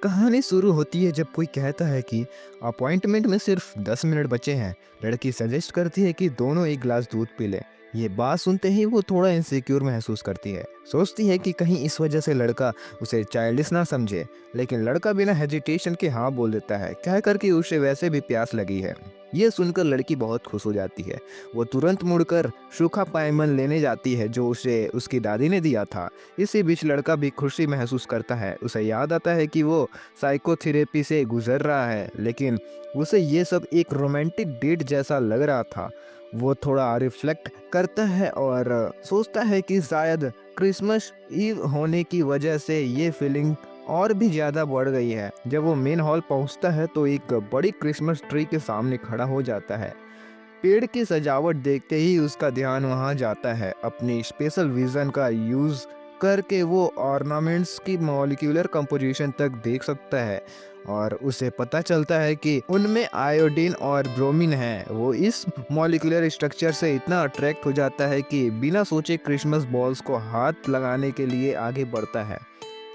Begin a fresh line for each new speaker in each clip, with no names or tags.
कहानी शुरू होती है जब कोई कहता है कि अपॉइंटमेंट में सिर्फ 10 मिनट बचे हैं। लड़की सजेस्ट करती है कि दोनों एक गिलास दूध पी लें। ये बात सुनते ही वो थोड़ा इनसिक्योर महसूस करती है। सोचती है कि कहीं इस वजह से लड़का उसे चाइल्डिश ना समझे। लेकिन लड़का बिना हेजिटेशन के हाँ बोल देता है, कह कर कि उसे वैसे भी प्यास लगी है। ये सुनकर लड़की बहुत खुश हो जाती है। वो तुरंत मुड़कर सूखा पाइमन लेने जाती है जो उसे उसकी दादी ने दिया था। इसी बीच लड़का भी खुशी महसूस करता है। उसे याद आता है कि वो साइकोथेरेपी से गुजर रहा है, लेकिन उसे ये सब एक रोमांटिक डेट जैसा लग रहा था। वो थोड़ा रिफ्लेक्ट करता है और सोचता है कि शायद क्रिसमस ईव होने की वजह से ये फीलिंग और भी ज़्यादा बढ़ गई है। जब वो मेन हॉल पहुंचता है तो एक बड़ी क्रिसमस ट्री के सामने खड़ा हो जाता है। पेड़ की सजावट देखते ही उसका ध्यान वहां जाता है। अपनी स्पेशल विजन का यूज करके वो ऑर्नामेंट्स की मॉलिक्यूलर कंपोजिशन तक देख सकता है और उसे पता चलता है कि उनमें आयोडीन और ब्रोमीन है। वो इस मॉलिक्यूलर स्ट्रक्चर से इतना अट्रैक्ट हो जाता है कि बिना सोचे क्रिसमस बॉल्स को हाथ लगाने के लिए आगे बढ़ता है।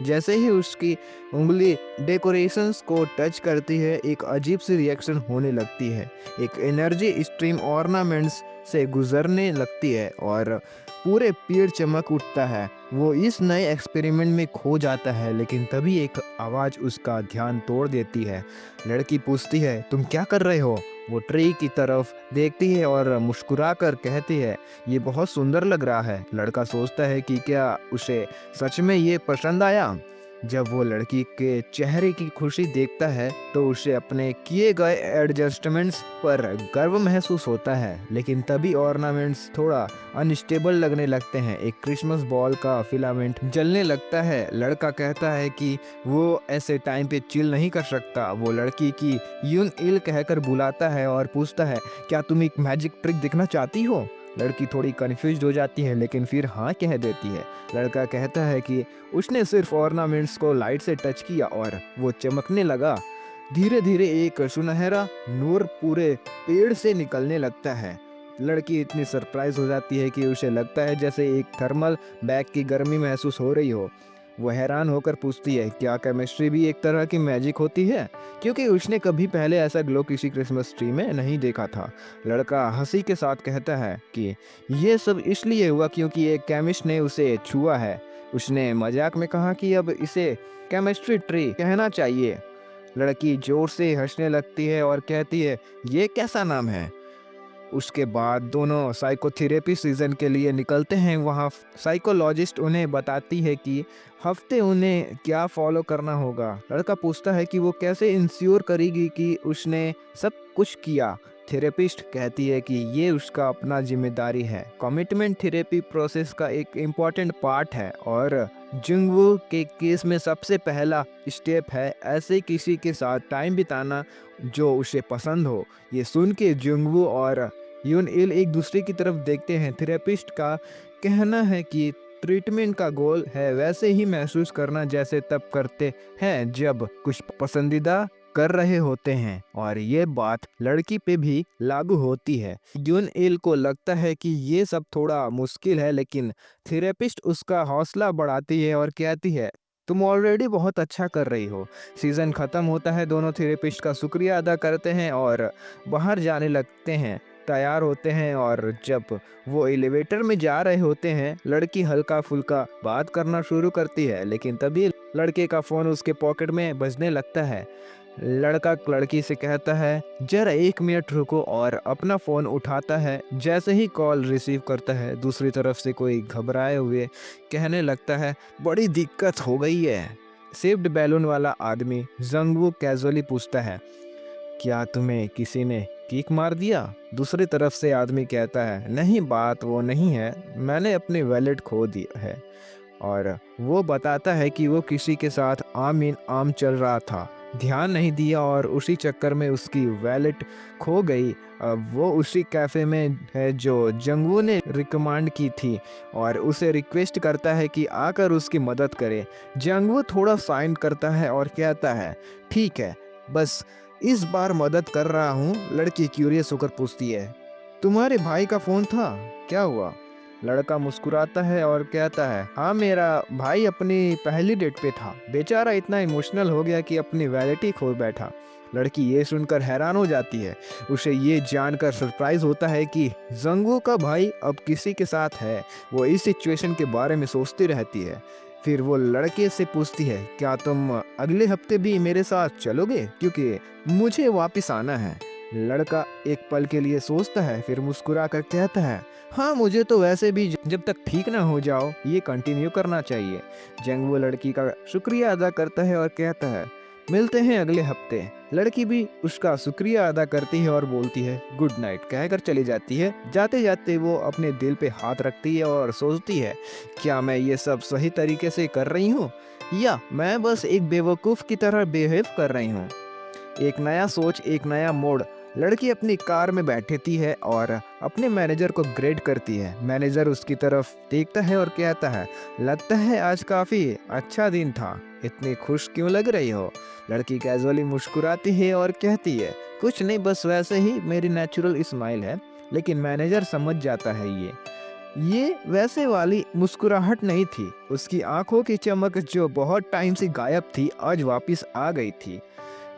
जैसे ही उसकी उंगली डेकोरेशंस को टच करती है, एक अजीब सी रिएक्शन होने लगती है। एक एनर्जी स्ट्रीम ऑर्नामेंट्स से गुजरने लगती है और पूरे पेड़ चमक उठता है। वो इस नए एक्सपेरिमेंट में खो जाता है, लेकिन तभी एक आवाज़ उसका ध्यान तोड़ देती है। लड़की पूछती है, तुम क्या कर रहे हो? वो ट्री की तरफ देखती है और मुस्कुराकर कहती है, ये बहुत सुंदर लग रहा है। लड़का सोचता है कि क्या उसे सच में ये पसंद आया। जब वो लड़की के चेहरे की खुशी देखता है तो उसे अपने किए गए एडजस्टमेंट्स पर गर्व महसूस होता है। लेकिन तभी ऑर्नामेंट्स थोड़ा अनस्टेबल लगने लगते हैं। एक क्रिसमस बॉल का फिलामेंट जलने लगता है। लड़का कहता है कि वो ऐसे टाइम पे चिल नहीं कर सकता। वो लड़की की यून इल कहकर बुलाता है और पूछता है, क्या तुम एक मैजिक ट्रिक दिखना चाहती हो? लड़की थोड़ी कंफ्यूज हो जाती है, लेकिन फिर हाँ कह देती है। लड़का कहता है कि उसने सिर्फ ऑर्नामेंट्स को लाइट से टच किया और वो चमकने लगा। धीरे धीरे एक सुनहरा नूर पूरे पेड़ से निकलने लगता है। लड़की इतनी सरप्राइज हो जाती है कि उसे लगता है जैसे एक थर्मल बैग की गर्मी महसूस हो रही हो। वो हैरान होकर पूछती है, क्या केमिस्ट्री भी एक तरह की मैजिक होती है? क्योंकि उसने कभी पहले ऐसा ग्लो किसी क्रिसमस ट्री में नहीं देखा था। लड़का हंसी के साथ कहता है कि ये सब इसलिए हुआ क्योंकि एक केमिस्ट ने उसे छुआ है। उसने मजाक में कहा कि अब इसे केमिस्ट्री ट्री कहना चाहिए। लड़की जोर से हंसने लगती है और कहती है, ये कैसा नाम है? उसके बाद दोनों साइकोथेरेपी सीजन के लिए निकलते हैं। वहाँ साइकोलॉजिस्ट उन्हें बताती है कि हफ्ते उन्हें क्या फॉलो करना होगा। लड़का पूछता है कि वो कैसे इंश्योर करेगी कि उसने सब कुछ किया। थेरेपिस्ट कहती है कि ये उसका अपना जिम्मेदारी है। कमिटमेंट थेरेपी प्रोसेस का एक इम्पॉर्टेंट पार्ट है और जुंगवू के केस में सबसे पहला स्टेप है ऐसे किसी के साथ टाइम बिताना जो उसे पसंद हो। ये सुन के जुंगवू और यून इल एक दूसरे की तरफ देखते हैं। थेरेपिस्ट का कहना है कि ट्रीटमेंट का गोल है वैसे ही महसूस करना जैसे तब करते हैं जब कुछ पसंदीदा कर रहे होते हैं, और ये बात लड़की पे भी लागू होती है। यून इल को लगता है कि ये सब थोड़ा मुश्किल है, लेकिन थेरेपिस्ट उसका हौसला बढ़ाती है और कहती है, तुम ऑलरेडी बहुत अच्छा कर रही हो। सीजन खत्म होता है, दोनों थेरेपिस्ट का शुक्रिया अदा करते हैं और बाहर जाने लगते हैं, तैयार होते हैं। और जब वो एलिवेटर में जा रहे होते हैं, लड़की हल्का फुल्का बात करना शुरू करती है, लेकिन तभी लड़के का फ़ोन उसके पॉकेट में बजने लगता है। लड़का लड़की से कहता है, जरा 1 मिनट रुको, और अपना फ़ोन उठाता है। जैसे ही कॉल रिसीव करता है, दूसरी तरफ से कोई घबराए हुए कहने लगता है, बड़ी दिक्कत हो गई है। शेप्ड बैलून वाला आदमी जंगवू कैजुअली पूछता है, क्या तुम्हें किसी ने किक मार दिया? दूसरी तरफ से आदमी कहता है, नहीं, बात वो नहीं है, मैंने अपनी वैलेट खो दी है। और वो बताता है कि वो किसी के साथ आम इन आम चल रहा था, ध्यान नहीं दिया और उसी चक्कर में उसकी वैलेट खो गई। अब वो उसी कैफ़े में है जो जंगवू ने रिकमेंड की थी और उसे रिक्वेस्ट करता है कि आकर उसकी मदद करे। जंगवू थोड़ा साइन करता है और कहता है, ठीक है, बस इस बार मदद कर रहा हूँ। लड़की क्यूरियस होकर पूछती है, तुम्हारे भाई का फ़ोन था, क्या हुआ? लड़का मुस्कुराता है और कहता है, हाँ मेरा भाई अपनी पहली डेट पे था, बेचारा इतना इमोशनल हो गया कि अपनी वैलिटी खो बैठा। लड़की ये सुनकर हैरान हो जाती है। उसे ये जानकर सरप्राइज होता है कि जंगवू का भाई अब किसी के साथ है। वो इस सिचुएशन के बारे में सोचती रहती है। फिर वो लड़के से पूछती है, क्या तुम अगले हफ्ते भी मेरे साथ चलोगे, क्योंकि मुझे वापस आना है। लड़का एक पल के लिए सोचता है, फिर मुस्कुरा कर कहता है, हाँ मुझे तो वैसे भी जब तक ठीक ना हो जाओ ये कंटिन्यू करना चाहिए। जंगवू लड़की का शुक्रिया अदा करता है और कहता है, मिलते हैं अगले हफ्ते। लड़की भी उसका शुक्रिया अदा करती है और बोलती है गुड नाइट कहकर चली जाती है। जाते जाते वो अपने दिल पे हाथ रखती है और सोचती है, क्या मैं ये सब सही तरीके से कर रही हूँ या मैं बस एक बेवकूफ़ की तरह बिहेव कर रही हूँ। एक नया सोच, एक नया मोड़। लड़की अपनी कार में बैठती है और अपने मैनेजर को ग्रेड करती है। मैनेजर उसकी तरफ देखता है और कहता है, लगता है आज काफ़ी अच्छा दिन था, इतनी खुश क्यों लग रही हो। लड़की कैजुअली मुस्कुराती है और कहती है, कुछ नहीं, बस वैसे ही मेरी नेचुरल स्माइल है। लेकिन मैनेजर समझ जाता है ये वैसे वाली मुस्कुराहट नहीं थी। उसकी आंखों की चमक जो बहुत टाइम से गायब थी आज वापस आ गई थी।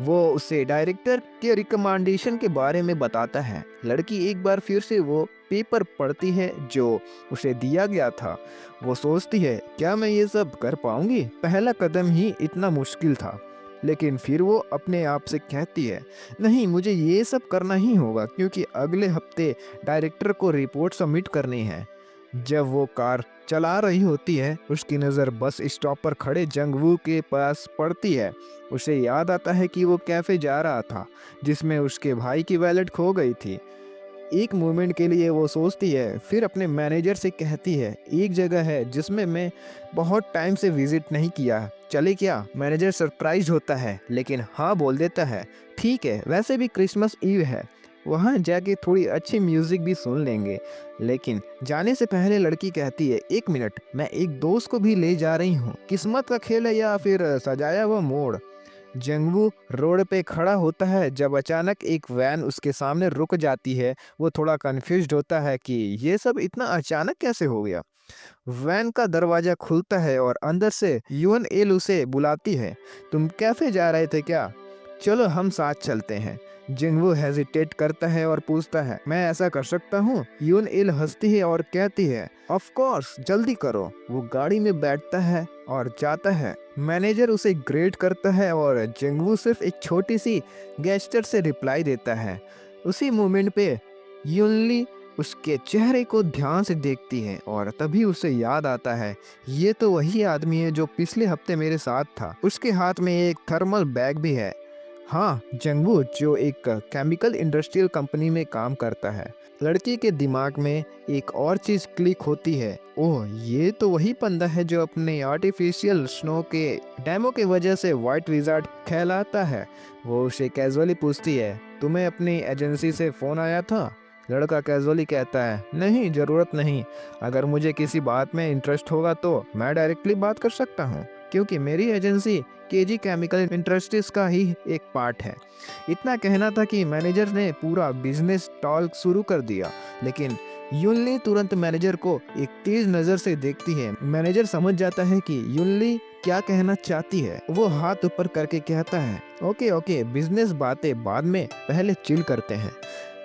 वो उसे डायरेक्टर के रिकमेंडेशन के बारे में बताता है। लड़की एक बार फिर से वो पेपर पढ़ती है जो उसे दिया गया था। वो सोचती है, क्या मैं ये सब कर पाऊंगी, पहला कदम ही इतना मुश्किल था। लेकिन फिर वो अपने आप से कहती है, नहीं मुझे ये सब करना ही होगा, क्योंकि अगले हफ्ते डायरेक्टर को रिपोर्ट सबमिट करनी है। जब वो कार चला रही होती है, उसकी नज़र बस स्टॉप पर खड़े जंगवू के पास पड़ती है। उसे याद आता है कि वो कैफ़े जा रहा था जिसमें उसके भाई की वैलेट खो गई थी। एक मोमेंट के लिए वो सोचती है, फिर अपने मैनेजर से कहती है, एक जगह है जिसमें मैं बहुत टाइम से विजिट नहीं किया, चले क्या। मैनेजर सरप्राइज होता है लेकिन हाँ बोल देता है, ठीक है, वैसे भी क्रिसमस ईव है, वहाँ जाके थोड़ी अच्छी म्यूजिक भी सुन लेंगे। लेकिन जाने से पहले लड़की कहती है, एक मिनट, मैं एक दोस्त को भी ले जा रही हूँ, किस्मत का खेल है या फिर सजाया हुआ मोड़। जंगवू रोड पे खड़ा होता है जब अचानक एक वैन उसके सामने रुक जाती है। वो थोड़ा कंफ्यूज्ड होता है कि ये सब इतना अचानक कैसे हो गया। वैन का दरवाजा खुलता है और अंदर से यूएन एल उसे बुलाती है, तुम कैफे जा रहे थे क्या, चलो हम साथ चलते हैं। जिंगवू हेजिटेट करता है और पूछता है, मैं ऐसा कर सकता हूँ। यून इल हंसती है और कहती है, ऑफ कोर्स, जल्दी करो। वो गाड़ी में बैठता है और जाता है। मैनेजर उसे ग्रेड करता है और जिंगवू सिर्फ एक छोटी सी गेस्चर से रिप्लाई देता है। उसी मोमेंट पे यूनली उसके चेहरे को ध्यान से देखती है और तभी उसे याद आता है, ये तो वही आदमी है जो पिछले हफ्ते मेरे साथ था। उसके हाथ में एक थर्मल बैग भी है। हाँ, जंगवू जो एक केमिकल इंडस्ट्रियल कंपनी में काम करता है। लड़की के दिमाग में एक और चीज़ क्लिक होती है, ओह ये तो वही बंदा है जो अपने आर्टिफिशियल स्नो के डेमो की वजह से वाइट विजार्ड कहलाता है। वो उसे कैजुअली पूछती है, तुम्हें अपनी एजेंसी से फ़ोन आया था। लड़का कैजुअली कहता है, नहीं ज़रूरत नहीं, अगर मुझे किसी बात में इंटरेस्ट होगा तो मैं डायरेक्टली बात कर सकता हूँ, क्योंकि मेरी एजेंसी केजी केमिकल इंडस्ट्रीज का ही एक पार्ट है। इतना कहना था कि मैनेजर ने पूरा बिजनेस टॉक शुरू कर दिया। लेकिन युनली तुरंत मैनेजर को एक तेज नज़र से देखती है। मैनेजर समझ जाता है कि युनली क्या कहना चाहती है। वो हाथ ऊपर करके कहता है, ओके ओके, बिजनेस बातें बाद में, पहले चिल करते हैं।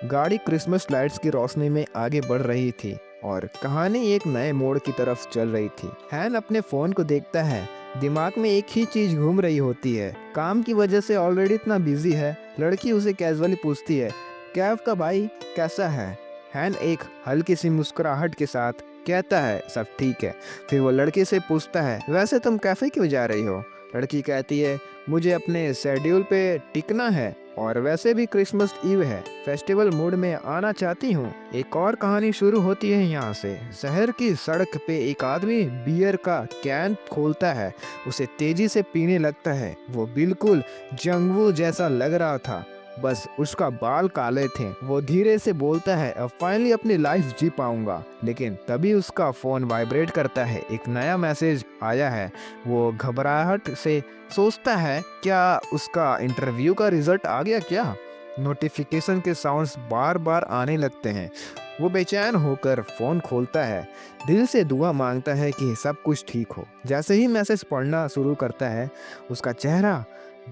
गाड़ी क्रिसमस लाइट्स की रोशनी में आगे बढ़ रही थी और कहानी एक नए मोड़ की तरफ चल रही थी। हैन अपने फ़ोन को देखता है, दिमाग में एक ही चीज़ घूम रही होती है, काम की वजह से ऑलरेडी इतना बिजी है। लड़की उसे कैजुअली पूछती है, कैव का भाई कैसा है। हैन एक हल्की सी मुस्कुराहट के साथ कहता है, सब ठीक है। फिर वो लड़के से पूछता है, वैसे तुम कैफ़े क्यों जा रही हो। लड़की कहती है, मुझे अपने शेड्यूल पे टिकना है और वैसे भी क्रिसमस ईव है, फेस्टिवल मूड में आना चाहती हूँ। एक और कहानी शुरू होती है यहाँ से। शहर की सड़क पे एक आदमी बियर का कैन खोलता है, उसे तेजी से पीने लगता है। वो बिल्कुल जंगवू जैसा लग रहा था, बस उसका बाल काले थे। वो धीरे से बोलता है, अब फाइनली अपनी लाइफ जी पाऊंगा। लेकिन तभी उसका फोन वाइब्रेट करता है, एक नया मैसेज आया है। वो घबराहट से सोचता है, क्या उसका इंटरव्यू का रिजल्ट आ गया क्या। नोटिफिकेशन के साउंड्स बार बार आने लगते हैं। वो बेचैन होकर फोन खोलता है, दिल से दुआ मांगता है कि सब कुछ ठीक हो। जैसे ही मैसेज पढ़ना शुरू करता है, उसका चेहरा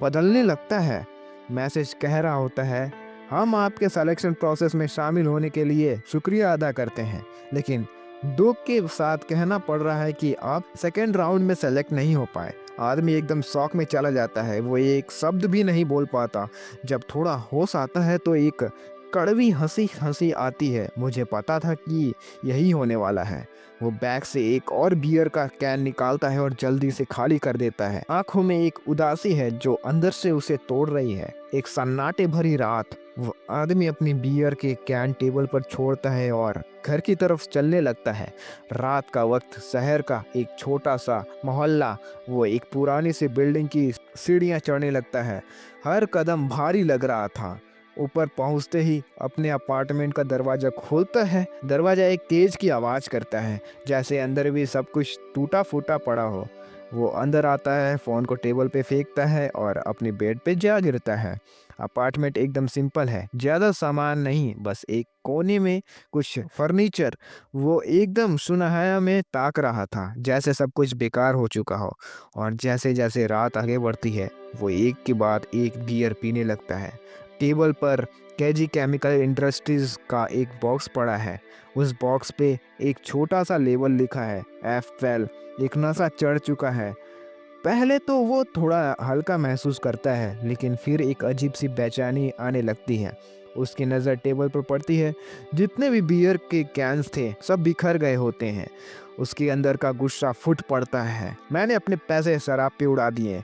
बदलने लगता है। मैसेज कह रहा होता है, हम आपके सिलेक्शन प्रोसेस में शामिल होने के लिए शुक्रिया अदा करते हैं, लेकिन दुख के साथ कहना पड़ रहा है कि आप सेकेंड राउंड में सेलेक्ट नहीं हो पाए। आदमी एकदम शॉक में चला जाता है, वो एक शब्द भी नहीं बोल पाता। जब थोड़ा होश आता है तो एक कड़वी हंसी हंसी आती है। मुझे पता था कि यही होने वाला है। वो बैग से एक और बियर का कैन निकालता है और जल्दी से खाली कर देता है। आंखों में एक उदासी है जो अंदर से उसे तोड़ रही है। एक सन्नाटे भरी रात। वो आदमी अपनी बियर के कैन टेबल पर छोड़ता है और घर की तरफ चलने लगता है। रात का वक्त, शहर का एक छोटा सा मोहल्ला, वो एक पुरानी सी बिल्डिंग की सीढ़ियां चढ़ने लगता है। हर कदम भारी लग रहा था। ऊपर पहुंचते ही अपने अपार्टमेंट का दरवाजा खोलता है। दरवाजा एक तेज की आवाज़ करता है, जैसे अंदर भी सब कुछ टूटा फूटा पड़ा हो। वो अंदर आता है, फ़ोन को टेबल पे फेंकता है और अपनी बेड पे जा गिरता है। अपार्टमेंट एकदम सिंपल है, ज़्यादा सामान नहीं, बस एक कोने में कुछ फर्नीचर। वो एकदम सुनहाया में ताक रहा था, जैसे सब कुछ बेकार हो चुका हो। और जैसे जैसे रात आगे बढ़ती है, वो एक के बाद एक बियर पीने लगता है। टेबल पर केजी केमिकल इंडस्ट्रीज का एक बॉक्स पड़ा है। उस बॉक्स पे एक छोटा सा लेबल लिखा है, F12। एक नशा चढ़ चुका है। पहले तो वो थोड़ा हल्का महसूस करता है, लेकिन फिर एक अजीब सी बेचैनी आने लगती है। उसकी नज़र टेबल पर पड़ती है। जितने भी बियर के कैंस थे, सब बिखर गए होते हैं। उसके अंदर का गुस्सा फूट पड़ता है। मैंने अपने पैसे शराब पे उड़ा दिए।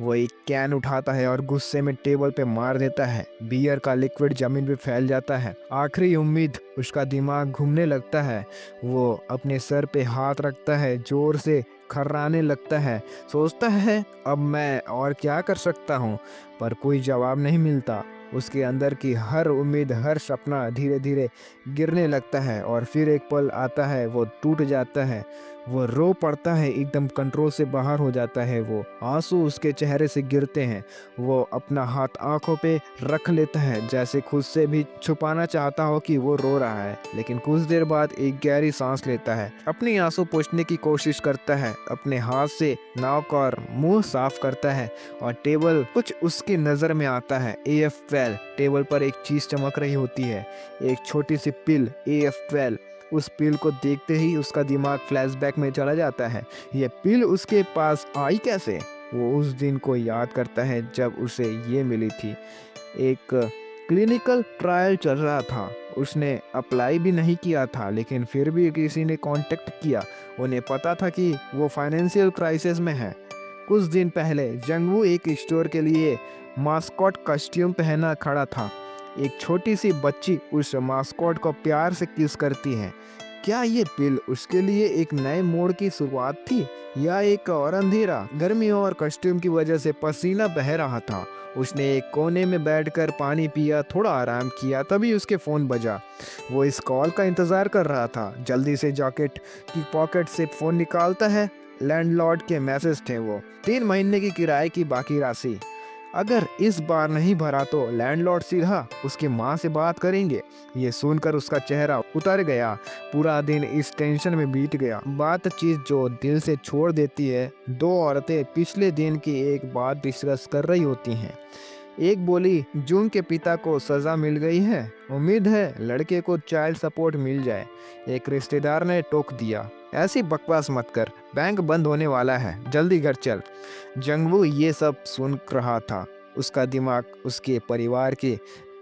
वो एक कैन उठाता है और गुस्से में टेबल पे मार देता है। बियर का लिक्विड जमीन पे फैल जाता है। आखिरी उम्मीद, उसका दिमाग घूमने लगता है। वो अपने सर पे हाथ रखता है, जोर से खर्राने लगता है। सोचता है, अब मैं और क्या कर सकता हूँ, पर कोई जवाब नहीं मिलता। उसके अंदर की हर उम्मीद, हर सपना धीरे धीरे गिरने लगता है। और फिर एक पल आता है, वो टूट जाता है। वो रो पड़ता है, एकदम कंट्रोल से बाहर हो जाता है। वो आंसू उसके चेहरे से गिरते हैं। वो अपना हाथ आंखों पे रख लेता है, जैसे खुद से भी छुपाना चाहता हो कि वो रो रहा है। लेकिन कुछ देर बाद एक गहरी सांस लेता है, अपनी आंसू पोंछने की कोशिश करता है, अपने हाथ से नाक और मुंह साफ करता है। और टेबल कुछ उसकी नज़र में आता है। AF12। टेबल पर एक चीज़ चमक रही होती है, एक छोटी सी पिल, AF12। उस पिल को देखते ही उसका दिमाग फ्लैशबैक में चला जाता है। ये पिल उसके पास आई कैसे? वो उस दिन को याद करता है जब उसे ये मिली थी। एक क्लिनिकल ट्रायल चल रहा था। उसने अप्लाई भी नहीं किया था, लेकिन फिर भी किसी ने कांटेक्ट किया। उन्हें पता था कि वो फाइनेंशियल क्राइसिस में है। कुछ दिन पहले जंगवू एक स्टोर के लिए मास्कॉट कॉस्ट्यूम पहना खड़ा था। एक छोटी सी बच्ची उस मास्कॉट को प्यार से किस करती है। क्या ये पिल उसके लिए एक नए मोड़ की शुरुआत थी, या एक और अंधेरा? गर्मियों और कॉस्ट्यूम की वजह से पसीना बह रहा था। उसने एक कोने में बैठकर पानी पिया, थोड़ा आराम किया, तभी उसके फ़ोन बजा। वो इस कॉल का इंतज़ार कर रहा था। जल्दी से जैकेट की पॉकेट से फ़ोन निकालता है। लैंडलॉर्ड के मैसेज थे वो, 3 महीने की किराए की बाकी राशि। अगर इस बार नहीं भरा तो लैंडलॉर्ड सीधा उसकी माँ से बात करेंगे। ये सुनकर उसका चेहरा उतर गया। पूरा दिन इस टेंशन में बीत गया। बातचीत जो दिल से छोड़ देती है। दो औरतें पिछले दिन की एक बात डिस्कस कर रही होती हैं। एक बोली, जून के पिता को सजा मिल गई है, उम्मीद है लड़के को चाइल्ड सपोर्ट मिल जाए। एक रिश्तेदार ने टोक दिया, ऐसी बकवास मत कर, बैंक बंद होने वाला है, जल्दी घर चल। जंगवू ये सब सुन रहा था। उसका दिमाग उसके परिवार के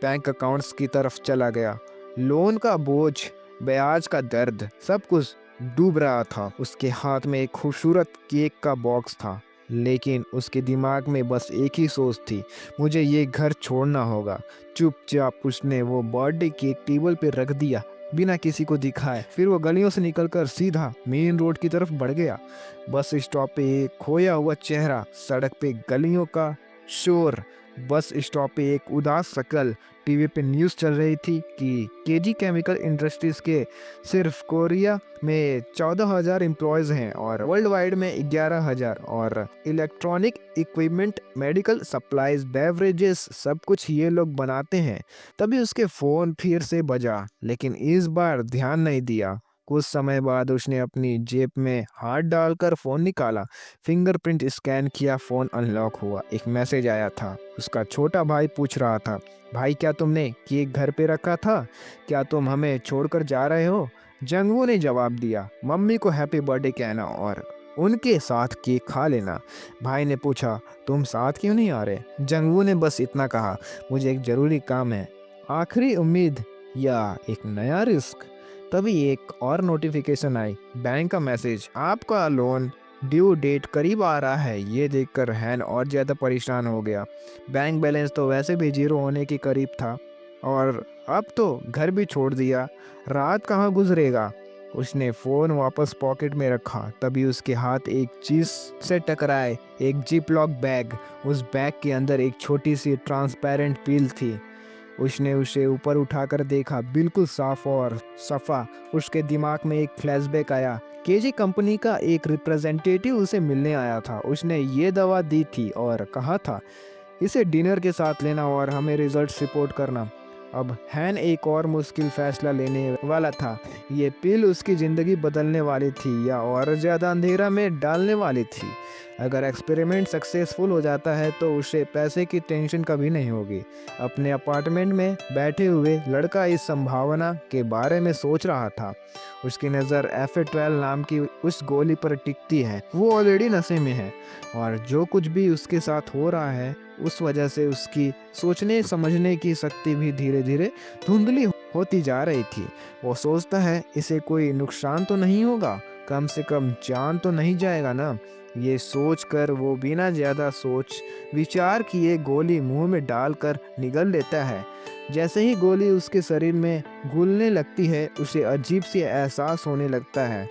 बैंक अकाउंट्स की तरफ चला गया। लोन का बोझ, ब्याज का दर्द, सब कुछ डूब रहा था। उसके हाथ में एक खूबसूरत केक का बॉक्स था, लेकिन उसके दिमाग में बस एक ही सोच थी, मुझे ये घर छोड़ना होगा। चुपचाप उसने वो बर्थडे केक टेबल पे रख दिया, बिना किसी को दिखाए। फिर वो गलियों से निकलकर सीधा मेन रोड की तरफ बढ़ गया। बस स्टॉप पे एक खोया हुआ चेहरा, सड़क पे गलियों का शोर, बस स्टॉप पे एक उदास शक्ल। टीवी पे न्यूज़ चल रही थी कि केजी केमिकल इंडस्ट्रीज के सिर्फ कोरिया में 14,000 एम्प्लॉयज़ हैं और वर्ल्ड वाइड में 11,000, और electronic equipment, medical supplies, beverages, सब कुछ ये लोग बनाते हैं। तभी उसके फ़ोन फिर से बजा, लेकिन इस बार ध्यान नहीं दिया। कुछ समय बाद उसने अपनी जेब में हाथ डालकर फ़ोन निकाला, फिंगरप्रिंट स्कैन किया, फ़ोन अनलॉक हुआ। एक मैसेज आया था। उसका छोटा भाई पूछ रहा था, भाई क्या तुमने केक घर पे रखा था? क्या तुम हमें छोड़कर जा रहे हो? जंगवू ने जवाब दिया, मम्मी को हैप्पी बर्थडे कहना और उनके साथ केक खा लेना। भाई ने पूछा, तुम साथ क्यों नहीं आ रहे? जंगवू ने बस इतना कहा, मुझे एक ज़रूरी काम है। आखिरी उम्मीद या एक नया रिस्क? तभी एक और नोटिफिकेशन आई, बैंक का मैसेज, आपका लोन ड्यू डेट करीब आ रहा है। ये देखकर हैन और ज़्यादा परेशान हो गया। बैंक बैलेंस तो वैसे भी जीरो होने के करीब था और अब तो घर भी छोड़ दिया। रात कहाँ गुजरेगा? उसने फ़ोन वापस पॉकेट में रखा, तभी उसके हाथ एक चीज़ से टकराए, एक जिप लॉक बैग। उस बैग के अंदर एक छोटी सी ट्रांसपेरेंट पील थी। उसने उसे ऊपर उठाकर देखा, बिल्कुल साफ और सफा। उसके दिमाग में एक फ्लैशबैक आया। केजी कंपनी का एक रिप्रेजेंटेटिव उसे मिलने आया था। उसने ये दवा दी थी और कहा था इसे डिनर के साथ लेना और हमें रिजल्ट रिपोर्ट करना। अब हैन एक और मुश्किल फैसला लेने वाला था। ये पिल उसकी ज़िंदगी बदलने वाली थी या और ज़्यादा अंधेरा में डालने वाली थी। अगर एक्सपेरिमेंट सक्सेसफुल हो जाता है तो उसे पैसे की टेंशन कभी नहीं होगी। अपने अपार्टमेंट में बैठे हुए लड़का इस संभावना के बारे में सोच रहा था। उसकी नज़र F12 नाम की उस गोली पर टिकती है। वो ऑलरेडी नशे में है और जो कुछ भी उसके साथ हो रहा है उस वजह से उसकी सोचने समझने की शक्ति भी धीरे धीरे धुंधली होती जा रही थी। वो सोचता है इसे कोई नुकसान तो नहीं होगा, कम से कम जान तो नहीं जाएगा ना। ये सोच कर वो बिना ज़्यादा सोच विचार किए गोली मुंह में डालकर निगल लेता है। जैसे ही गोली उसके शरीर में घुलने लगती है उसे अजीब सी एहसास होने लगता है।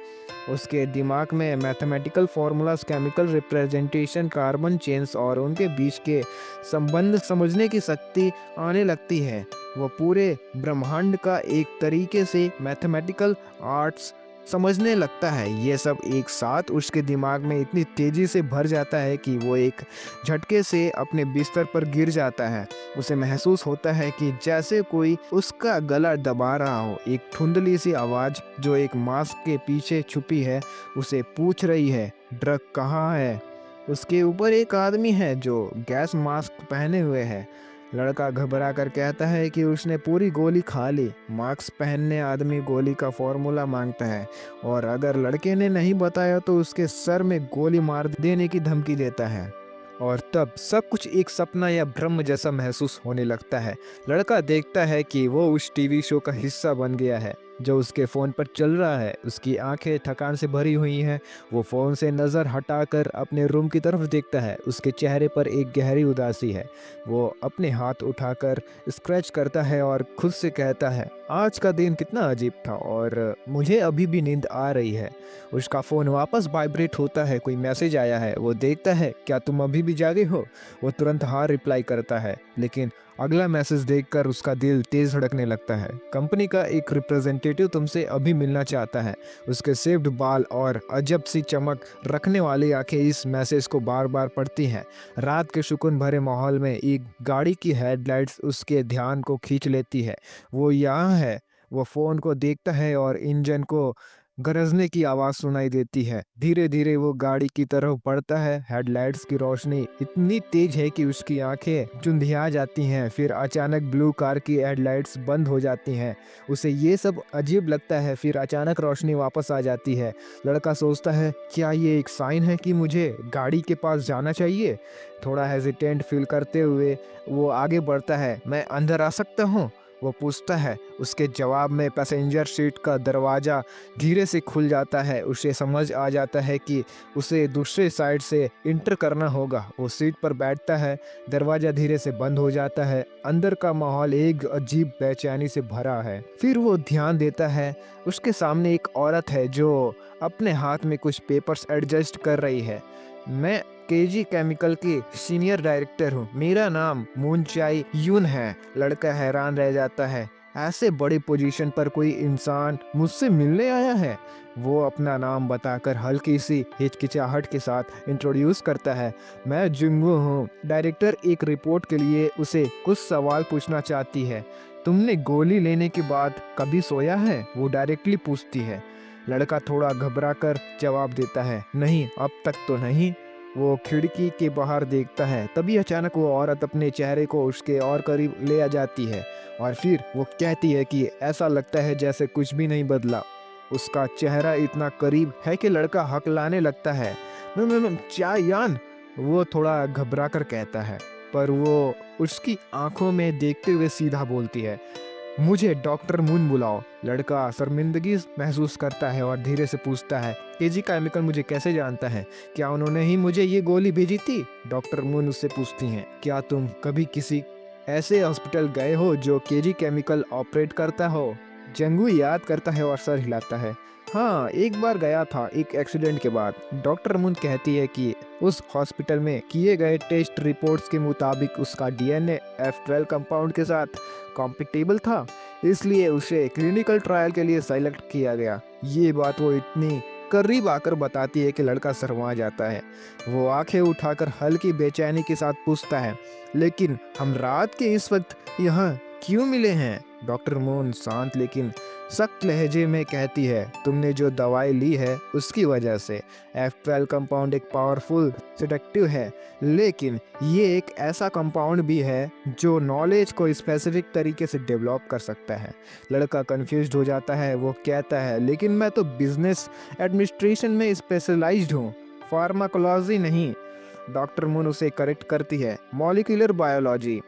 उसके दिमाग में mathematical formulas, chemical representation, carbon chains और उनके बीच के संबंध समझने की शक्ति आने लगती है। वो पूरे ब्रह्मांड का एक तरीके से मैथमेटिकल आर्ट्स समझने लगता है। ये सब एक साथ उसके दिमाग में इतनी तेज़ी से भर जाता है कि वो एक झटके से अपने बिस्तर पर गिर जाता है। उसे महसूस होता है कि जैसे कोई उसका गला दबा रहा हो। एक धुंधली सी आवाज़ जो एक मास्क के पीछे छुपी है उसे पूछ रही है, ड्रग कहाँ है? उसके ऊपर एक आदमी है जो गैस मास्क पहने हुए है। लड़का घबरा कर कहता है कि उसने पूरी गोली खा ली। मास्क पहनने आदमी गोली का फॉर्मूला मांगता है और अगर लड़के ने नहीं बताया तो उसके सर में गोली मार देने की धमकी देता है। और तब सब कुछ एक सपना या भ्रम जैसा महसूस होने लगता है। लड़का देखता है कि वो उस टीवी शो का हिस्सा बन गया है जो उसके फ़ोन पर चल रहा है। उसकी आंखें थकान से भरी हुई हैं। वो फ़ोन से नज़र हटाकर अपने रूम की तरफ देखता है। उसके चेहरे पर एक गहरी उदासी है। वो अपने हाथ उठाकर स्क्रैच करता है और खुद से कहता है, आज का दिन कितना अजीब था और मुझे अभी भी नींद आ रही है। उसका फ़ोन वापस वाइब्रेट होता है। कोई मैसेज आया है। वो देखता है, क्या तुम अभी भी जागे हो? वो तुरंत हाँ रिप्लाई करता है, लेकिन अगला मैसेज देखकर उसका दिल तेज धड़कने लगता है। कंपनी का एक रिप्रेजेंटेटिव तुमसे अभी मिलना चाहता है। उसके शेव्ड बाल और अजब सी चमक रखने वाली आंखें इस मैसेज को बार बार पढ़ती हैं। रात के सुकून भरे माहौल में एक गाड़ी की हेडलाइट्स उसके ध्यान को खींच लेती है। वो यहाँ है। वो फ़ोन को देखता है और इंजन को गरजने की आवाज़ सुनाई देती है। धीरे धीरे वो गाड़ी की तरफ बढ़ता है। हेडलाइट्स की रोशनी इतनी तेज है कि उसकी आंखें चुंधिया जाती हैं। फिर अचानक ब्लू कार की हेडलाइट्स बंद हो जाती हैं। उसे ये सब अजीब लगता है। फिर अचानक रोशनी वापस आ जाती है। लड़का सोचता है, क्या ये एक साइन है कि मुझे गाड़ी के पास जाना चाहिए? थोड़ा हेजिटेंट फील करते हुए वो आगे बढ़ता है। मैं अंदर आ सकता हूँ? वो पूछता है। उसके जवाब में पैसेंजर सीट का दरवाज़ा धीरे से खुल जाता है। उसे समझ आ जाता है कि उसे दूसरे साइड से इंटर करना होगा। वो सीट पर बैठता है। दरवाज़ा धीरे से बंद हो जाता है। अंदर का माहौल एक अजीब बेचैनी से भरा है। फिर वो ध्यान देता है, उसके सामने एक औरत है जो अपने हाथ में कुछ पेपर्स एडजस्ट कर रही है। मैं केजी केमिकल के सीनियर डायरेक्टर हूँ। मेरा नाम मून चाई यून है। लड़का हैरान रह जाता है, ऐसे बड़ी पोजीशन पर कोई इंसान मुझसे मिलने आया है। वो अपना नाम बताकर हल्की सी हिचकिचाहट के साथ इंट्रोड्यूस करता है। मैं जुंगू हूँ। डायरेक्टर एक रिपोर्ट के लिए उसे कुछ सवाल पूछना चाहती है। तुमने गोली लेने के बाद कभी सोया है? वो डायरेक्टली पूछती है। लड़का थोड़ा घबरा कर जवाब देता है, नहीं, अब तक तो नहीं। वो खिड़की के बाहर देखता है, तभी अचानक वो औरत अपने चेहरे को उसके और करीब ले आ जाती है और फिर वो कहती है कि ऐसा लगता है जैसे कुछ भी नहीं बदला। उसका चेहरा इतना करीब है कि लड़का हकलाने लगता है। चाय यान, वो थोड़ा घबरा कर कहता है, पर वो उसकी आंखों में देखते हुए सीधा बोलती है, मुझे डॉक्टर मून बुलाओ। लड़का शर्मिंदगी महसूस करता है और धीरे से पूछता है, केजी केमिकल मुझे कैसे जानता है? क्या उन्होंने ही मुझे ये गोली भेजी थी? डॉक्टर मून उससे पूछती हैं, क्या तुम कभी किसी ऐसे हॉस्पिटल गए हो जो केजी केमिकल ऑपरेट करता हो? जंगू याद करता है और सर हिलाता है। हाँ, एक बार गया था, एक एक्सीडेंट के बाद। डॉक्टर मून कहती है कि उस हॉस्पिटल में किए गए टेस्ट रिपोर्ट्स के मुताबिक उसका डीएनए F12 कंपाउंड के साथ कॉम्पिटेबल था, इसलिए उसे क्लिनिकल ट्रायल के लिए सेलेक्ट किया गया। ये बात वो इतनी करीब आकर बताती है कि लड़का शर्मा जाता है। वो आंखें उठाकर हल्की बेचैनी के साथ पूछता है, लेकिन हम रात के इस वक्त यहाँ क्यों मिले हैं? डॉक्टर मून शांत लेकिन सख्त लहजे में कहती है, तुमने जो दवाई ली है उसकी वजह से। F12 कंपाउंड एक पावरफुल सेडेक्टिव है, लेकिन ये एक ऐसा कंपाउंड भी है जो नॉलेज को स्पेसिफिक तरीके से डेवलप कर सकता है। लड़का कंफ्यूज्ड हो जाता है। वो कहता है, लेकिन मैं तो बिजनेस एडमिनिस्ट्रेशन में स्पेशलाइज्ड हूँ, फार्माकोलॉजी नहीं। डॉक्टर मून उसे करेक्ट करती है, मॉलिक्यूलर बायोलॉजी।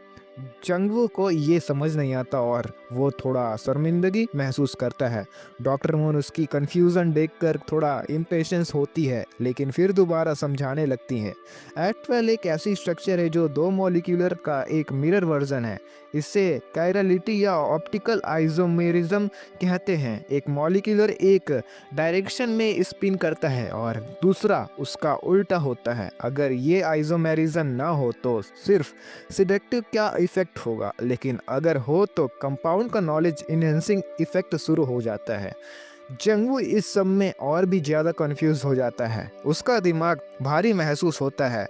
जंगवू को ये समझ नहीं आता और वो थोड़ा शर्मिंदगी महसूस करता है। डॉक्टर मून उसकी कंफ्यूजन देखकर थोड़ा इम्पेशंस होती है, लेकिन फिर दोबारा समझाने लगती है। F12 एक ऐसी स्ट्रक्चर है जो दो मॉलिक्यूलर का एक मिरर वर्जन है। इससे कायरलिटी या ऑप्टिकल आइसोमेरिज्म कहते हैं। एक मॉलिक्यूलर एक डायरेक्शन में स्पिन करता है और दूसरा उसका उल्टा होता है। अगर ये आइसोमेरिज्म ना हो तो सिर्फ सिडेक्टिव क्या इफेक्ट होगा, लेकिन अगर हो तो कंपाउंड का नॉलेज इनहेंसिंग इफेक्ट शुरू हो जाता है। जंगवू इस सब में और भी ज़्यादा कंफ्यूज हो जाता है। उसका दिमाग भारी महसूस होता है।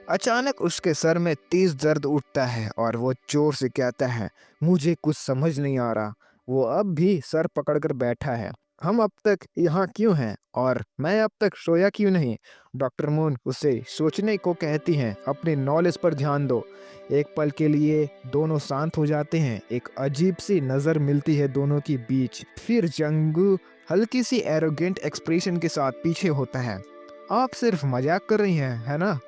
अचानक उसके सर में तेज दर्द उठता है और वो जोर से कहता है, मुझे कुछ समझ नहीं आ रहा। वो अब भी सर पकड़कर बैठा है। हम अब तक यहाँ क्यों हैं और मैं अब तक सोया क्यों नहीं? डॉक्टर मून उसे सोचने को कहती हैं, अपने नॉलेज पर ध्यान दो। एक पल के लिए दोनों शांत हो जाते हैं। एक अजीब सी नज़र मिलती है दोनों के बीच। फिर जंगू हल्की सी एरोगेंट एक्सप्रेशन के साथ पीछे होता है। आप सिर्फ मजाक कर रही हैं, है ना?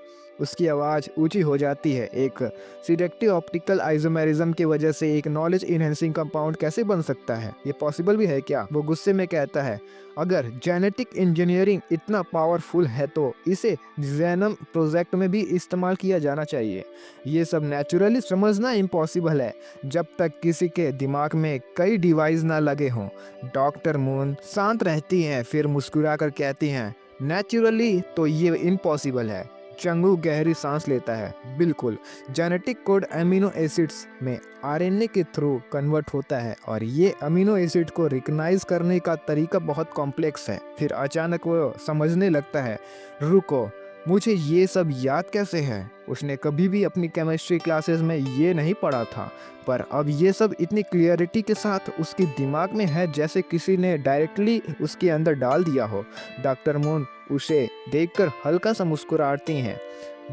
उसकी आवाज़ ऊंची हो जाती है। एक सिलेक्टिव ऑप्टिकल आइसोमेरिज्म की वजह से एक नॉलेज इनहेंसिंग कंपाउंड कैसे बन सकता है? ये पॉसिबल भी है क्या? वो गुस्से में कहता है, अगर जेनेटिक इंजीनियरिंग इतना पावरफुल है तो इसे जेनम प्रोजेक्ट में भी इस्तेमाल किया जाना चाहिए। ये सब नेचुरली समझना इम्पॉसिबल है जब तक किसी के दिमाग में कई डिवाइस ना लगे हों। डॉक्टर मून शांत रहती हैं, फिर मुस्कुराकर कहती हैं, नेचुरली तो ये इम्पॉसिबल है। चंगू गहरी सांस लेता है। बिल्कुल, जेनेटिक कोड अमीनो एसिड्स में आरएनए के थ्रू कन्वर्ट होता है और ये अमीनो एसिड को रिकग्नाइज करने का तरीका बहुत कॉम्प्लेक्स है। फिर अचानक वो समझने लगता है, रुको, मुझे ये सब याद कैसे है? उसने कभी भी अपनी केमिस्ट्री क्लासेस में ये नहीं पढ़ा था, पर अब ये सब इतनी क्लियरिटी के साथ उसके दिमाग में है जैसे किसी ने डायरेक्टली उसके अंदर डाल दिया हो। डॉक्टर मून उसे देखकर हल्का सा मुस्कुराती हैं।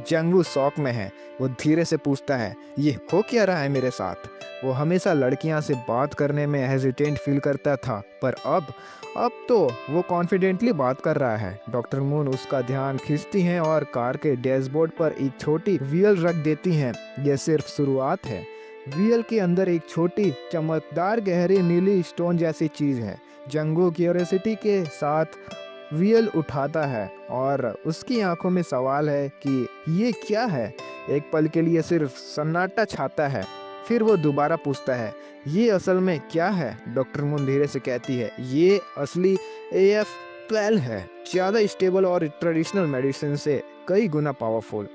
जंगू शौक में है। वो धीरे से पूछता है, ये हो क्या रहा है मेरे साथ? वो हमेशा लड़कियां से बात करने में हेजिटेंट फील करता था, पर अब तो वो कॉन्फिडेंटली बात कर रहा है। डॉक्टर मून उसका ध्यान खींचती हैं और कार के डैशबोर्ड पर एक छोटी व्हील रख देती हैं। यह सिर्फ शुरुआत है। व्हील के अंदर एक छोटी चमकदार गहरी नीली स्टोन जैसी चीज है। जंगू क्यूरियोसिटी के साथ व्हील उठाता है और उसकी आंखों में सवाल है कि ये क्या है। एक पल के लिए सिर्फ सन्नाटा छाता है, फिर वो दोबारा पूछता है, ये असल में क्या है? डॉक्टर मून धीरे से कहती है, ये असली AF12 है। ज़्यादा स्टेबल और ट्रेडिशनल मेडिसिन से कई गुना पावरफुल,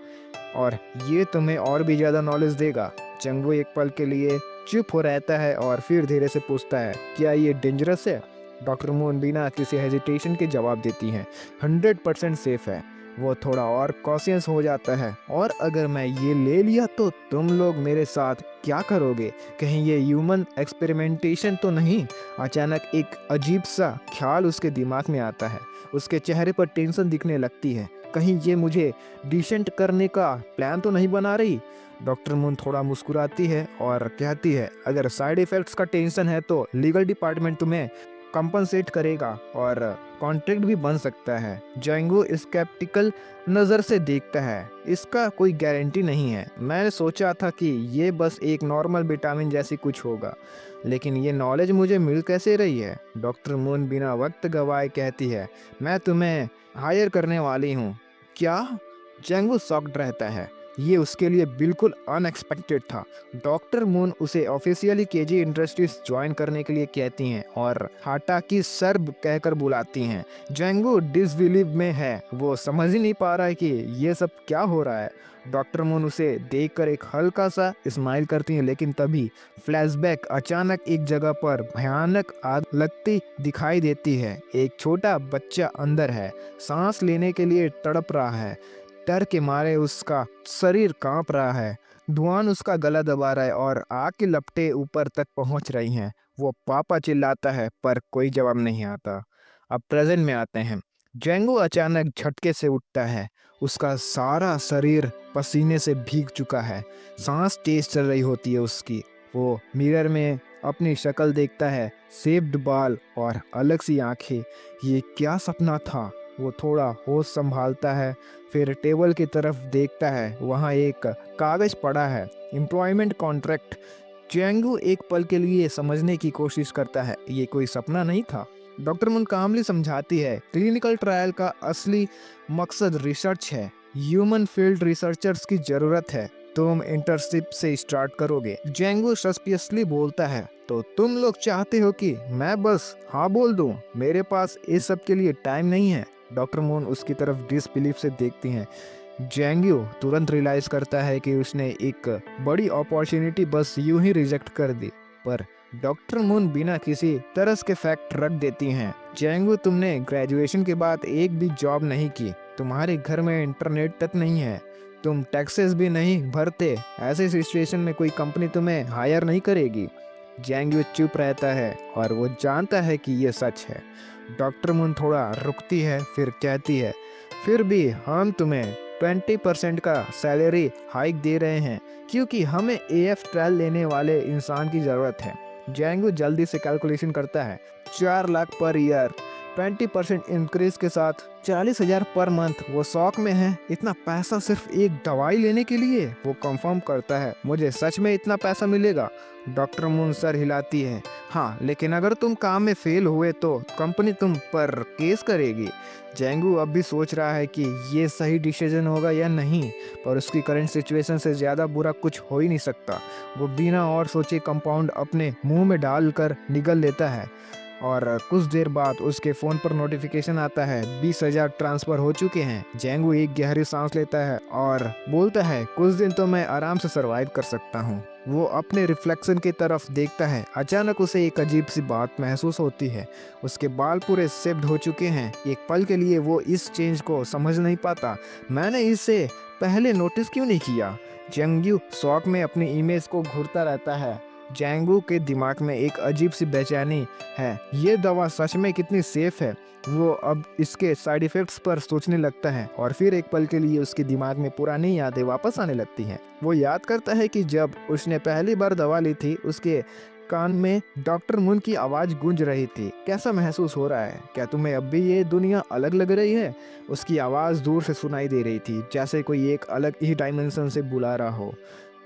और ये तुम्हें और भी ज़्यादा नॉलेज देगा। जंगू एक पल के लिए चुप हो रहता है और फिर धीरे से पूछता है, क्या ये डेंजरस है? डॉक्टर मून बिना किसी हेजिटेशन के जवाब देती हैं, 100% सेफ है। वो थोड़ा और कॉशियस हो जाता है, और अगर मैं ये ले लिया तो तुम लोग मेरे साथ क्या करोगे? कहीं ये ह्यूमन एक्सपेरिमेंटेशन तो नहीं? अचानक एक अजीब सा ख्याल उसके दिमाग में आता है। उसके चेहरे पर टेंशन दिखने लगती है। कहीं ये मुझे डिसेंट करने का प्लान तो नहीं बना रही? डॉक्टर मून थोड़ा मुस्कुराती है और कहती है, अगर साइड इफ़ेक्ट्स का टेंशन है तो लीगल डिपार्टमेंट तुम्हें कंपनसेट करेगा और कॉन्ट्रैक्ट भी बन सकता है। जैंगो स्केप्टिकल नज़र से देखता है, इसका कोई गारंटी नहीं है। मैंने सोचा था कि ये बस एक नॉर्मल विटामिन जैसी कुछ होगा, लेकिन ये नॉलेज मुझे मिल कैसे रही है? डॉक्टर मून बिना वक्त गवाए कहती है, मैं तुम्हें हायर करने वाली हूँ। क्या? जैंगो शॉक्ड रहता है। ये उसके लिए बिल्कुल अनएक्सपेक्टेड था। डॉक्टर मून उसे ऑफिशियली केजी इंडस्ट्रीज ज्वाइन करने के लिए कहती हैं और हाटा की सर्ब कहकर बुलाती हैं। जैंगो डिसबिलीव में है, वो समझ ही नहीं पा रहा है कि ये सब क्या हो रहा है। डॉक्टर मून उसे देखकर एक हल्का सा स्माइल करती हैं, लेकिन तभी फ्लैशबैक अचानक एक जगह पर भयानक आग लगती दिखाई देती है। एक छोटा बच्चा अंदर है, सांस लेने के लिए तड़प रहा है। डर के मारे उसका शरीर कांप रहा है। धुआं उसका गला दबा रहा है और आग की लपटें ऊपर तक पहुंच रही हैं। वो पापा चिल्लाता है पर कोई जवाब नहीं आता। अब प्रेजेंट में आते हैं। जेंगो अचानक झटके से उठता है। उसका सारा शरीर पसीने से भीग चुका है। सांस तेज चल रही होती है उसकी। वो मिरर में अपनी शक्ल देखता है, शेप्ड बाल और अलग सी आंखें। ये क्या सपना था? वो थोड़ा होश संभालता है, फिर टेबल की तरफ देखता है। वहाँ एक कागज पड़ा है, एम्प्लॉयमेंट कॉन्ट्रैक्ट। चैंगू एक पल के लिए समझने की कोशिश करता है, ये कोई सपना नहीं था। डॉक्टर मुन कामली समझाती है, क्लिनिकल ट्रायल का असली मकसद रिसर्च है। ह्यूमन फील्ड रिसर्चर्स की जरूरत है। तुम इंटर्नशिप से स्टार्ट करोगे। जेंगू सस्पियसली बोलता है, तो तुम लोग चाहते हो कि मैं बस हाँ बोल दूं? मेरे पास इस सब के लिए टाइम नहीं है। डॉक्टर मून उसकी तरफ डिसबिलीफ से देखती हैं। जेंग्यू तुरंत रियलाइज करता है कि उसने एक बड़ी अपॉर्चुनिटी बस यूं ही रिजेक्ट कर दी, पर डॉक्टर मून बिना किसी तरस के फैक्ट रख देती हैं। जेंगू, तुमने ग्रेजुएशन के बाद एक भी जॉब नहीं की, तुम्हारे घर में इंटरनेट तक नहीं है, तुम टैक्सेस भी नहीं भरते, ऐसे सिचुएशन में कोई कंपनी तुम्हें हायर नहीं करेगी। जेंग्यू चुप रहता है और वो जानता है कि ये सच है। डॉक्टर मून थोड़ा रुकती है, फिर कहती है, फिर भी हम तुम्हें 20% का सैलरी हाइक दे रहे हैं, क्योंकि हमें एएफ ट्रायल लेने वाले इंसान की ज़रूरत है। जेंगू जल्दी से कैलकुलेशन करता है, 4 लाख पर ईयर, 20% इंक्रीज के साथ 40,000 पर मंथ। वो शौक में है, इतना पैसा सिर्फ एक दवाई लेने के लिए? वो कंफर्म करता है, मुझे सच में इतना पैसा मिलेगा? डॉक्टर मून सर हिलाती है, हाँ, लेकिन अगर तुम काम में फेल हुए तो कंपनी तुम पर केस करेगी। जेंगू अब भी सोच रहा है कि ये सही डिसीजन होगा या नहीं, पर उसकी करंट सिचुएशन से ज़्यादा बुरा कुछ हो ही नहीं सकता। वो बिना और सोचे कंपाउंड अपने मुंह में डालकर निगल लेता है, और कुछ देर बाद उसके फ़ोन पर नोटिफिकेशन आता है, 20,000 ट्रांसफ़र हो चुके हैं। जेंगू एक गहरी सांस लेता है और बोलता है, कुछ दिन तो मैं आराम से सरवाइव कर सकता हूँ। वो अपने रिफ्लेक्शन की तरफ देखता है। अचानक उसे एक अजीब सी बात महसूस होती है। उसके बाल पूरे शेप्ड हो चुके हैं। एक पल के लिए वो इस चेंज को समझ नहीं पाता। मैंने इसे पहले नोटिस क्यों नहीं किया? जेंग्यू शौक में अपनी इमेज को घूरता रहता है। जेंगू के दिमाग में एक अजीब सी बेचैनी है, ये दवा सच में कितनी सेफ है? वो अब इसके साइड इफ़ेक्ट्स पर सोचने लगता है, और फिर एक पल के लिए उसके दिमाग में पुरानी यादें वापस आने लगती हैं। वो याद करता है कि जब उसने पहली बार दवा ली थी, उसके कान में डॉक्टर मून की आवाज़ गूंज रही थी। कैसा महसूस हो रहा है? क्या तुम्हें अब भी ये दुनिया अलग लग रही है? उसकी आवाज़ दूर से सुनाई दे रही थी, जैसे कोई एक अलग ही डायमेंशन से बुला रहा हो।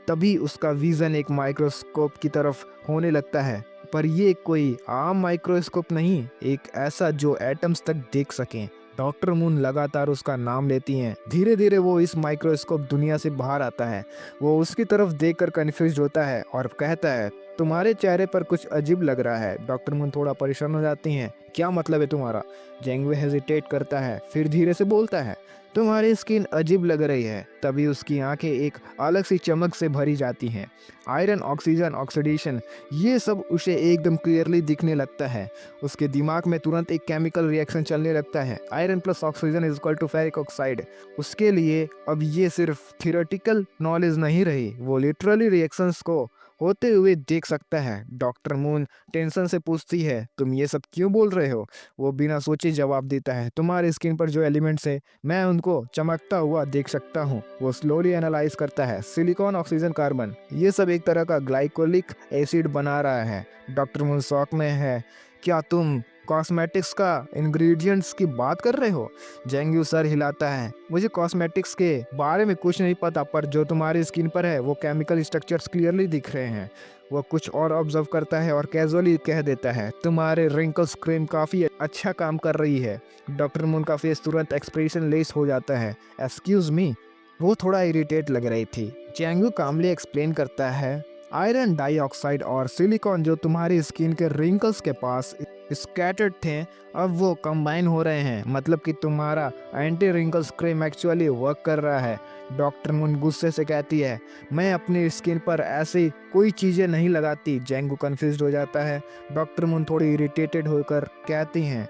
तभी उसका विज़न एक माइक्रोस्कोप की तरफ होने लगता है, पर ये कोई आम माइक्रोस्कोप नहीं, एक ऐसा जो एटम्स तक देख सकें। डॉक्टर मून लगातार उसका नाम लेती हैं। धीरे धीरे वो इस माइक्रोस्कोप दुनिया से बाहर आता है। वो उसकी तरफ देखकर कंफ्यूज होता है और कहता है, तुम्हारे चेहरे पर कुछ अजीब लग रहा है। डॉक्टर मून थोड़ा परेशान हो जाती हैं, क्या मतलब है तुम्हारा? जेंगवे हेजिटेट करता है, फिर धीरे से बोलता है, तुम्हारी स्किन अजीब लग रही है। तभी उसकी आंखें एक अलग सी चमक से भरी जाती हैं। आयरन, ऑक्सीजन, ऑक्सीडेशन, ये सब उसे एकदम क्लियरली दिखने लगता है। उसके दिमाग में तुरंत एक केमिकल रिएक्शन चलने लगता है। Iron plus oxygen is equal to ferric oxide. उसके लिए अब ये सिर्फ थियोरेटिकल नॉलेज नहीं रही, वो लिटरली रिएक्शंस को होते हुए देख सकता है। डॉक्टर मून टेंशन से पूछती है, तुम ये सब क्यों बोल रहे हो? वो बिना सोचे जवाब देता है, तुम्हारी स्किन पर जो एलिमेंट्स है मैं उनको चमकता हुआ देख सकता हूँ। वो स्लोली एनालाइज करता है, सिलिकॉन, ऑक्सीजन, कार्बन, ये सब एक तरह का ग्लाइकोलिक एसिड बना रहा है। डॉक्टर मून शॉक में है, क्या तुम कॉस्मेटिक्स का इंग्रेडिएंट्स की बात कर रहे हो? जेंग्यू सर हिलाता है, मुझे कॉस्मेटिक्स के बारे में कुछ नहीं पता, पर जो तुम्हारी स्किन पर है वो केमिकल स्ट्रक्चर्स क्लियरली दिख रहे हैं। वो कुछ और ऑब्जर्व करता है और कैजुअली कह देता है, तुम्हारे रिंकल्स क्रीम काफ़ी अच्छा काम कर रही है। डॉक्टर मून का फेस तुरंत एक्सप्रेशन लेस हो जाता है। एक्सक्यूज मी, वो थोड़ा इरिटेट लग रही थी। जेंग्यू कामली एक्सप्लेन करता है, आयरन डाइऑक्साइड और सिलिकॉन जो तुम्हारी स्किन के रिंकल्स के पास स्कैटर्ड थे, अब वो कंबाइन हो रहे हैं। मतलब कि तुम्हारा anti wrinkles cream actually work कर रहा है। डॉक्टर मून गुस्से से कहती है, मैं अपनी स्किन पर ऐसी कोई चीज़ें नहीं लगाती। जेंगू कंफ्यूज हो जाता है। डॉक्टर मून थोड़ी इरिटेटेड होकर कहती हैं,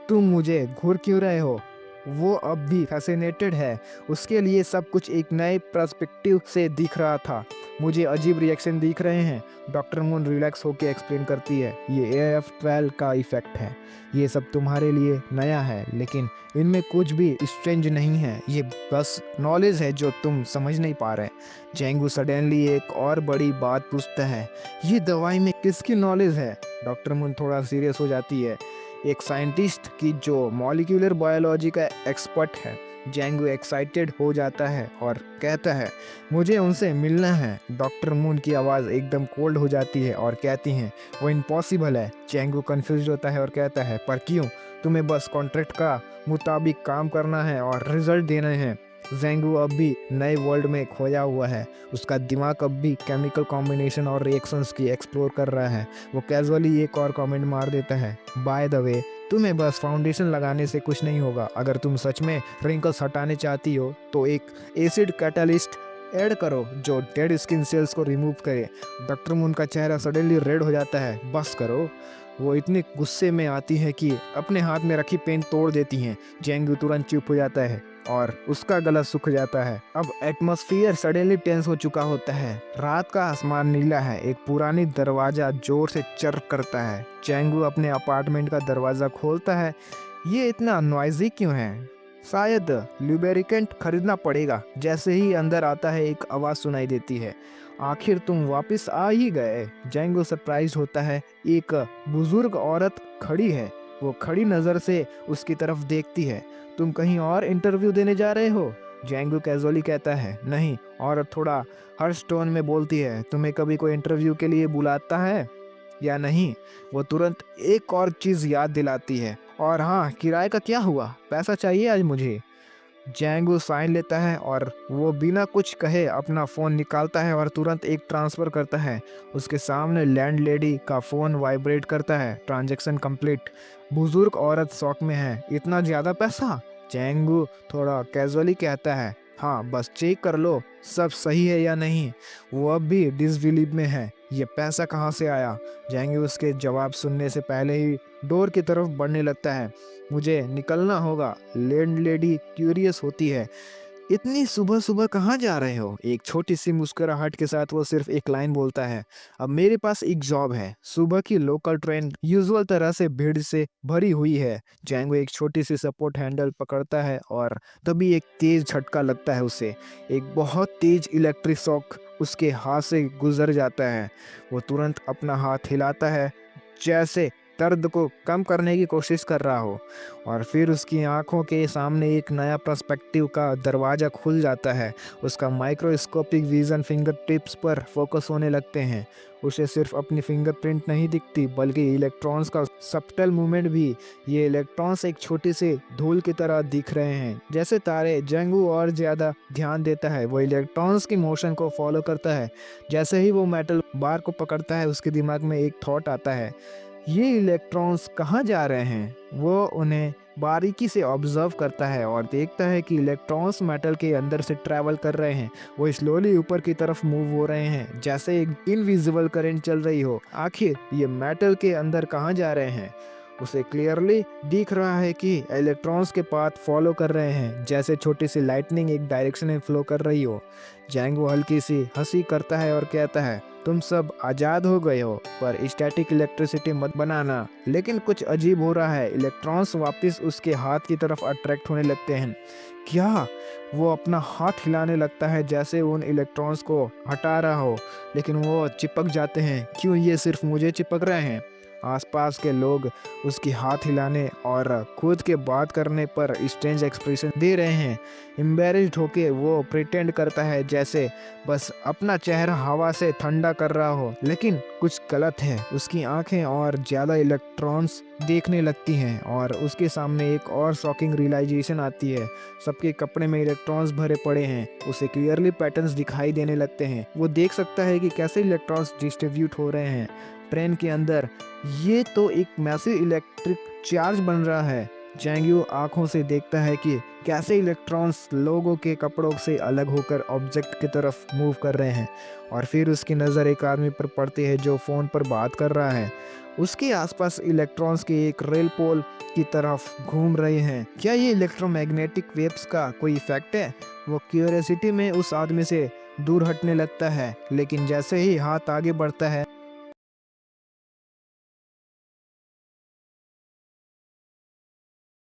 तुम मुझे घूर क्यों रहे हो? वो अब भी फैसिनेटेड है। उसके लिए सब कुछ एक नए पर्सपेक्टिव से दिख रहा था। मुझे अजीब रिएक्शन दिख रहे हैं। डॉक्टर मून रिलैक्स होकर एक्सप्लेन करती है, ये AF12 का इफेक्ट है। ये सब तुम्हारे लिए नया है, लेकिन इनमें कुछ भी स्ट्रेंज नहीं है। ये बस नॉलेज है जो तुम समझ नहीं पा रहे। जेंगू सडनली एक और बड़ी बात पूछता है, ये दवाई में किसकी नॉलेज है? डॉक्टर मून थोड़ा सीरियस हो जाती है, एक साइंटिस्ट की जो मॉलिक्यूलर बायोलॉजी का एक्सपर्ट है। जेंगू एक्साइटेड हो जाता है और कहता है, मुझे उनसे मिलना है। डॉक्टर मून की आवाज़ एकदम कोल्ड हो जाती है और कहती हैं, वो इम्पॉसिबल है। जेंगू कंफ्यूज होता है और कहता है, पर क्यों? तुम्हें बस कॉन्ट्रैक्ट का मुताबिक काम करना है और रिजल्ट देने हैं। जेंगू अब भी नए वर्ल्ड में खोया हुआ है। उसका दिमाग अब भी केमिकल कॉम्बिनेशन और रिएक्शंस की एक्सप्लोर कर रहा है। वो कैजुअली एक और कमेंट मार देता है, बाय द वे, तुम्हें बस फाउंडेशन लगाने से कुछ नहीं होगा। अगर तुम सच में रिंकल्स हटाने चाहती हो तो एक एसिड कैटलिस्ट ऐड करो जो डेड स्किन सेल्स को रिमूव करे। डॉक्टर मून का चेहरा सडनली रेड हो जाता है, बस करो। वो इतने गुस्से में आती है कि अपने हाथ में रखी पेन तोड़ देती हैं। जेंगू तुरंत चुप हो जाता है और उसका गला सूख जाता है। अब एटमॉस्फेयर सडनली टेंस हो चुका होता है। रात का आसमान नीला है। एक पुरानी दरवाजा जोर से चर्क करता है। जेंगू अपने अपार्टमेंट का दरवाजा खोलता है। ये इतना नॉइजी क्यों है? शायद लुब्रिकेंट खरीदना पड़ेगा। जैसे ही अंदर आता है एक आवाज़ सुनाई देती है, आखिर तुम वापस आ ही गए। जेंगो सरप्राइज होता है। एक बुजुर्ग औरत खड़ी है। वो खड़ी नज़र से उसकी तरफ देखती है। तुम कहीं और इंटरव्यू देने जा रहे हो? जेंगो कैजुअली कहता है, नहीं। औरत थोड़ा हर्ष टोन में बोलती है, तुम्हें कभी कोई इंटरव्यू के लिए बुलाता है या नहीं? वो तुरंत एक और चीज़ याद दिलाती है, और हाँ, किराए का क्या हुआ? पैसा चाहिए आज मुझे। जेंगू साइन लेता है और वो बिना कुछ कहे अपना फ़ोन निकालता है और तुरंत एक ट्रांसफ़र करता है। उसके सामने लैंडलेडी का फ़ोन वाइब्रेट करता है। Transaction complete. बुजुर्ग औरत शॉक में है, इतना ज़्यादा पैसा? जेंगू थोड़ा कैजुअली कहता है, हाँ, बस चेक कर लो सब सही है या नहीं। वो अब भी डिसबिलीव में है, ये पैसा कहाँ से आया? जेंगू उसके जवाब सुनने से पहले ही डोर की तरफ बढ़ने लगता है। मुझे निकलना होगा। लैंडलेडी क्यूरियस होती है, इतनी सुबह सुबह कहाँ जा रहे हो? एक छोटी सी मुस्कुराहट के साथ वो सिर्फ एक लाइन बोलता है, अब मेरे पास एक जॉब है। सुबह की लोकल ट्रेन यूजुअल तरह से भीड़ से भरी हुई है। जैंगो एक छोटी सी सपोर्ट हैंडल पकड़ता है और तभी एक तेज झटका लगता है उसे। एक बहुत तेज इलेक्ट्रिक शॉक उसके हाथ से गुजर जाता है। वो तुरंत अपना हाथ हिलाता है, जैसे दर्द को कम करने की कोशिश कर रहा हो, और फिर उसकी आंखों के सामने एक नया पर्सपेक्टिव का दरवाज़ा खुल जाता है। उसका माइक्रोस्कोपिक विजन फिंगर टिप्स पर फोकस होने लगते हैं। उसे सिर्फ अपनी फिंगरप्रिंट नहीं दिखती, बल्कि इलेक्ट्रॉन्स का सब्टल मूवमेंट भी। ये इलेक्ट्रॉन्स एक छोटी सी धूल की तरह दिख रहे हैं, जैसे तारे। जेंगू और ज़्यादा ध्यान देता है, वो इलेक्ट्रॉन्स की मोशन को फॉलो करता है। जैसे ही वो मेटल बार को पकड़ता है, उसके दिमाग में एक थॉट आता है, ये इलेक्ट्रॉन्स कहाँ जा रहे हैं? वो उन्हें
बारीकी से ऑब्जर्व करता है और देखता है कि इलेक्ट्रॉन्स मेटल के अंदर से ट्रैवल कर रहे हैं। वो स्लोली ऊपर की तरफ मूव हो रहे हैं, जैसे एक इनविजिबल करंट चल रही हो। आखिर ये मेटल के अंदर कहाँ जा रहे हैं? उसे क्लियरली दिख रहा है कि इलेक्ट्रॉन्स के पाथ फॉलो कर रहे हैं, जैसे छोटी सी लाइटनिंग एक डायरेक्शन में फ्लो कर रही हो। जैंगो हल्की सी हंसी करता है और कहता है, तुम सब आज़ाद हो गए हो, पर स्टैटिक इलेक्ट्रिसिटी मत बनाना। लेकिन कुछ अजीब हो रहा है, इलेक्ट्रॉन्स वापस उसके हाथ की तरफ अट्रैक्ट होने लगते हैं। क्या? वो अपना हाथ हिलाने लगता है जैसे उन इलेक्ट्रॉन्स को हटा रहा हो, लेकिन वो चिपक जाते हैं। क्यों ये सिर्फ मुझे चिपक रहे हैं? आसपास के लोग उसकी हाथ हिलाने और खुद के बात करने पर स्ट्रेंज एक्सप्रेशन दे रहे हैं। एम्बेरेस्ड होके वो प्रिटेंड करता है जैसे बस अपना चेहरा हवा से ठंडा कर रहा हो, लेकिन कुछ गलत है। उसकी आंखें और ज़्यादा इलेक्ट्रॉन्स देखने लगती हैं और उसके सामने एक और शॉकिंग रियलाइजेशन आती है। सबके कपड़े में इलेक्ट्रॉन्स भरे पड़े हैं। उसे क्लियरली पैटर्न्स दिखाई देने लगते हैं। वो देख सकता है कि कैसे इलेक्ट्रॉन्स डिस्ट्रीब्यूट हो रहे हैं ट्रेन के अंदर। ये तो एक मैसिव इलेक्ट्रिक चार्ज बन रहा है। जैंग्यू आंखों से देखता है कि कैसे इलेक्ट्रॉन्स लोगों के कपड़ों से अलग होकर ऑब्जेक्ट की तरफ मूव कर रहे हैं। और फिर उसकी नज़र एक आदमी पर पड़ती है जो फ़ोन पर बात कर रहा है। उसके आसपास इलेक्ट्रॉन्स के एक रेल पोल की तरफ घूम रहे हैं। क्या ये इलेक्ट्रोमैग्नेटिक वेव्स का कोई इफेक्ट है? वो क्यूरियोसिटी में उस आदमी से दूर हटने लगता है, लेकिन जैसे ही हाथ आगे बढ़ता है